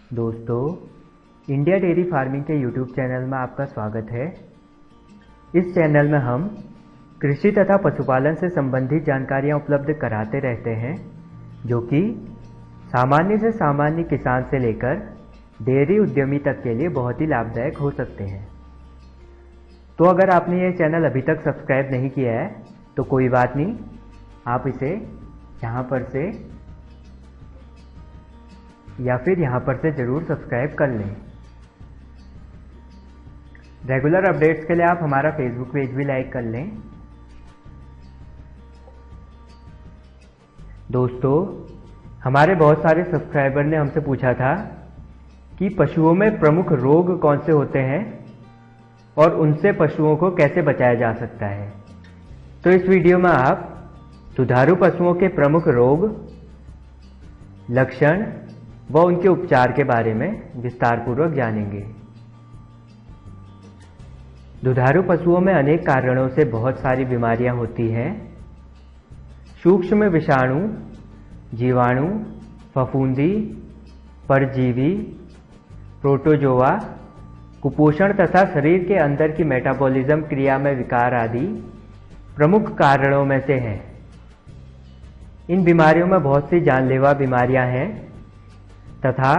दोस्तों, India dairy farming के YouTube channel में आपका स्वागत है। इस चैनल में हम कृषि तथा पशुपालन से संबंधित जानकारियां उपलब्ध कराते रहते हैं, जो कि सामान्य से सामान्य किसान से लेकर डेयरी उद्यमी तक के लिए बहुत ही लाभदायक हो सकते हैं। तो अगर आपने ये चैनल अभी तक सब्सक्राइब नहीं किया है तो कोई बात नहीं, आप इसे यहाँ पर से या फिर यहाँ पर से ज़रूर सब्सक्राइब कर लें। रेगुलर अपडेट्स के लिए आप हमारा फेसबुक पेज भी लाइक कर लें। दोस्तों, हमारे बहुत सारे सब्सक्राइबर ने हमसे पूछा था कि पशुओं में प्रमुख रोग कौन से होते हैं और उनसे पशुओं को कैसे बचाया जा सकता है। तो इस वीडियो में आप दुधारू पशुओं के प्रमुख रोग, लक्षण व उनके उपचार के बारे में विस्तार पूर्वक जानेंगे। दुधारू पशुओं में अनेक कारणों से बहुत सारी बीमारियां होती हैं। सूक्ष्म विषाणु, जीवाणु, फफूंदी, परजीवी, प्रोटोजोआ, कुपोषण तथा शरीर के अंदर की मेटाबॉलिज्म क्रिया में विकार आदि प्रमुख कारणों में से हैं। इन बीमारियों में बहुत सी जानलेवा बीमारियां हैं तथा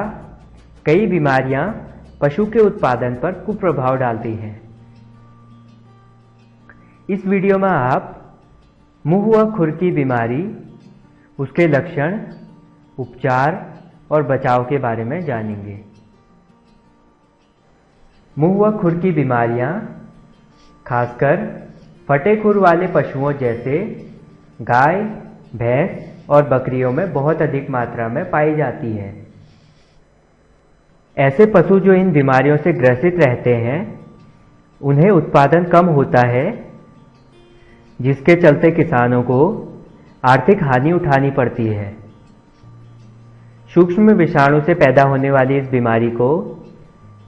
कई बीमारियां पशु के उत्पादन पर कुप्रभाव डालती हैं। इस वीडियो में आप मुंह व खुर की बीमारी, उसके लक्षण, उपचार और बचाव के बारे में जानेंगे। मुंह व खुर की बीमारियां खासकर फटे खुर वाले पशुओं जैसे गाय, भैंस और बकरियों में बहुत अधिक मात्रा में पाई जाती है। ऐसे पशु जो इन बीमारियों से ग्रसित रहते हैं, उन्हें उत्पादन कम होता है, जिसके चलते किसानों को आर्थिक हानि उठानी पड़ती है। सूक्ष्म विषाणु से पैदा होने वाली इस बीमारी को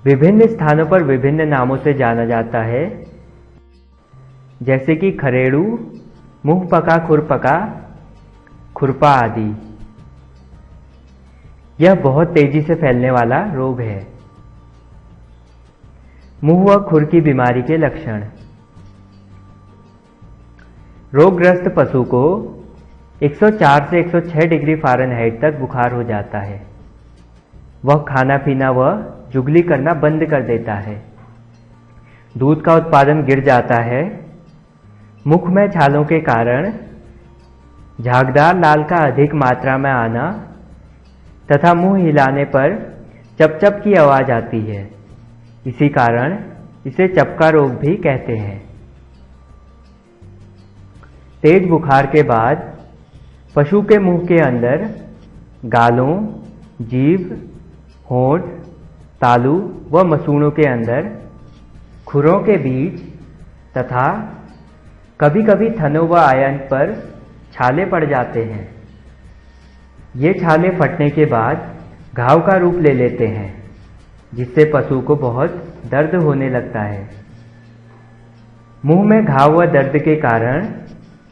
विभिन्न स्थानों पर विभिन्न नामों से जाना जाता है, जैसे कि खरेड़ू, मुंह पका, खुरपका, खुरपा आदि। यह बहुत तेजी से फैलने वाला रोग है। मुंह व खुर की बीमारी के लक्षण। रोगग्रस्त पशु को 104 से 106 डिग्री फ़ारेनहाइट तक बुखार हो जाता है। वह खाना पीना व जुगली करना बंद कर देता है। दूध का उत्पादन गिर जाता है। मुख में छालों के कारण झागदार लाल का अधिक मात्रा में आना तथा मुंह हिलाने पर चपचप की आवाज आती है। इसी कारण इसे चपका रोग भी कहते हैं। तेज बुखार के बाद पशु के मुंह के अंदर गालों, जीभ, होंठ, तालू व मसूड़ों के अंदर, खुरों के बीच तथा कभी कभी थनों व आयन पर छाले पड़ जाते हैं। ये छाले फटने के बाद घाव का रूप ले लेते हैं, जिससे पशु को बहुत दर्द होने लगता है। मुंह में घाव व दर्द के कारण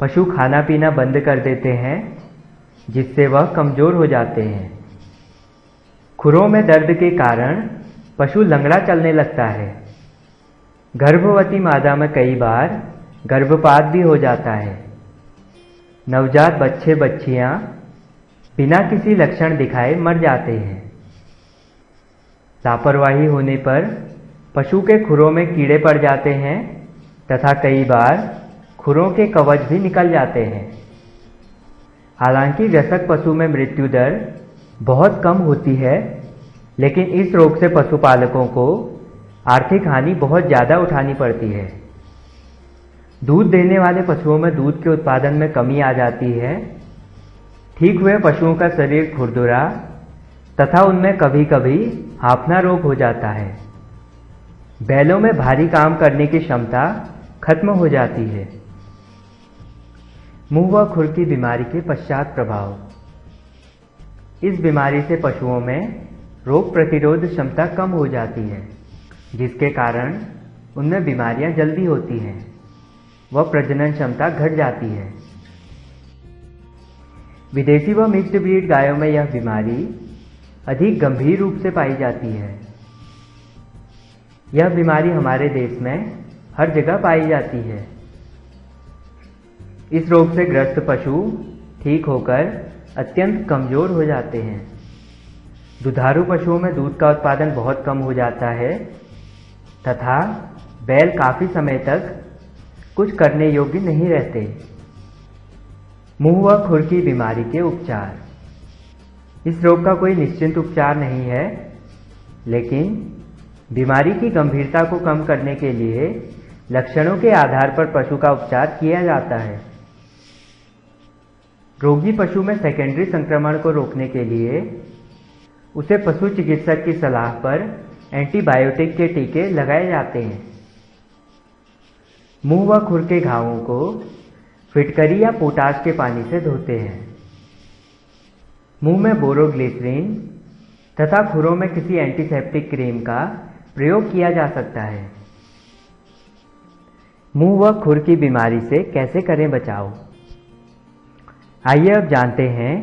पशु खाना पीना बंद कर देते हैं, जिससे वह कमजोर हो जाते हैं। खुरों में दर्द के कारण पशु लंगड़ा चलने लगता है। गर्भवती मादा में कई बार गर्भपात भी हो जाता है। नवजात बच्चे बच्चियां बिना किसी लक्षण दिखाए मर जाते हैं। लापरवाही होने पर पशु के खुरों में कीड़े पड़ जाते हैं तथा कई बार खुरों के कवच भी निकल जाते हैं। हालांकि वयस्क पशु में मृत्यु दर बहुत कम होती है, लेकिन इस रोग से पशुपालकों को आर्थिक हानि बहुत ज़्यादा उठानी पड़ती है। दूध देने वाले पशुओं में दूध के उत्पादन में कमी आ जाती है। ठीक हुए पशुओं का शरीर खुरदुरा तथा उनमें कभी कभी हांफना रोग हो जाता है। बैलों में भारी काम करने की क्षमता खत्म हो जाती है। मुंह व खुर की बीमारी के पश्चात प्रभाव। इस बीमारी से पशुओं में रोग प्रतिरोध क्षमता कम हो जाती है, जिसके कारण उनमें बीमारियां जल्दी होती हैं व प्रजनन क्षमता घट जाती है। विदेशी व मिक्स्ड ब्रीड गायों में यह बीमारी अधिक गंभीर रूप से पाई जाती है। यह बीमारी हमारे देश में हर जगह पाई जाती है। इस रोग से ग्रस्त पशु ठीक होकर अत्यंत कमजोर हो जाते हैं। दुधारू पशुओं में दूध का उत्पादन बहुत कम हो जाता है तथा बैल काफी समय तक कुछ करने योग्य नहीं रहते। मुंह व खुर की बीमारी के उपचार। इस रोग का कोई निश्चित उपचार नहीं है, लेकिन बीमारी की गंभीरता को कम करने के लिए लक्षणों के आधार पर पशु का उपचार किया जाता है। रोगी पशु में सेकेंडरी संक्रमण को रोकने के लिए उसे पशु चिकित्सक की सलाह पर एंटीबायोटिक के टीके लगाए जाते हैं। मुंह व खुर के घावों को फिटकरी या पोटाश के पानी से धोते हैं। मुंह में बोरोग्लिसरीन तथा खुरों में किसी एंटीसेप्टिक क्रीम का प्रयोग किया जा सकता है। मुंह व खुर की बीमारी से कैसे करें बचाव? आइए अब जानते हैं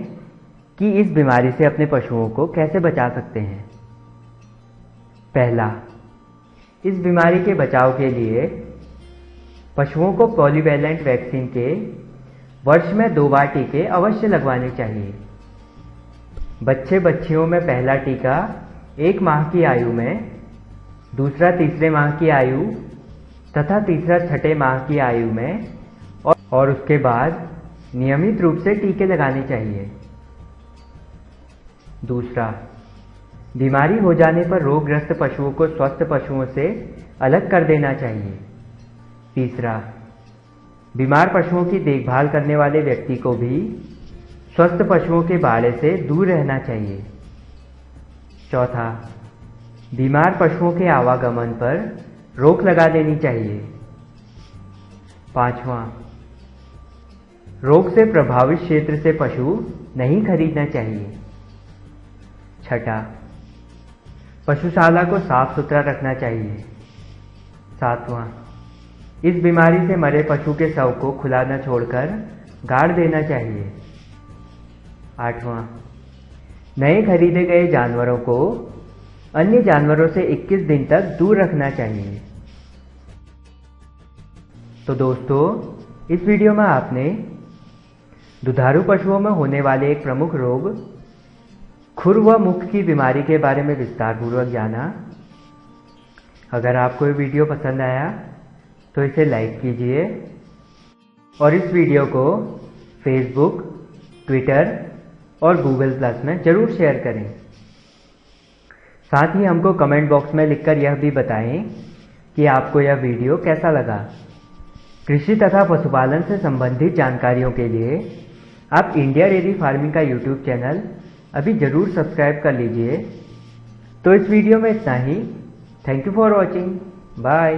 कि इस बीमारी से अपने पशुओं को कैसे बचा सकते हैं। पहला, इस बीमारी के बचाव के लिए पशुओं को पॉलीवैलेंट वैक्सीन के वर्ष में 2 बार टीके अवश्य लगवाने चाहिए। बच्चे बच्चियों में पहला टीका 1 माह की आयु में, दूसरा 3रे माह की आयु तथा तीसरा 6ठे माह की आयु में और उसके बाद नियमित रूप से टीके लगाने चाहिए। दूसरा, बीमारी हो जाने पर रोगग्रस्त पशुओं को स्वस्थ पशुओं से अलग कर देना चाहिए। तीसरा, बीमार पशुओं की देखभाल करने वाले व्यक्ति को भी स्वस्थ पशुओं के बाड़े से दूर रहना चाहिए। चौथा, बीमार पशुओं के आवागमन पर रोक लगा देनी चाहिए। पांचवा, रोग से प्रभावित क्षेत्र से पशु नहीं खरीदना चाहिए। छठा, पशुशाला को साफ सुथरा रखना चाहिए। सातवां, इस बीमारी से मरे पशु के शव को खुला न छोड़कर गाड़ देना चाहिए। आठवां, नए खरीदे गए जानवरों को अन्य जानवरों से 21 दिन तक दूर रखना चाहिए। तो दोस्तों, इस वीडियो में आपने दुधारू पशुओं में होने वाले एक प्रमुख रोग खुर व मुख की बीमारी के बारे में विस्तार पूर्वक जाना। अगर आपको ये वीडियो पसंद आया तो इसे लाइक कीजिए और इस वीडियो को फेसबुक, ट्विटर और गूगल प्लस में जरूर शेयर करें। साथ ही हमको कमेंट बॉक्स में लिखकर यह भी बताएं कि आपको यह वीडियो कैसा लगा। कृषि तथा पशुपालन से संबंधित जानकारियों के लिए आप इंडिया डेयरी फार्मिंग का यूट्यूब चैनल अभी जरूर सब्सक्राइब कर लीजिए। तो इस वीडियो में इतना ही। Thank you for watching. Bye.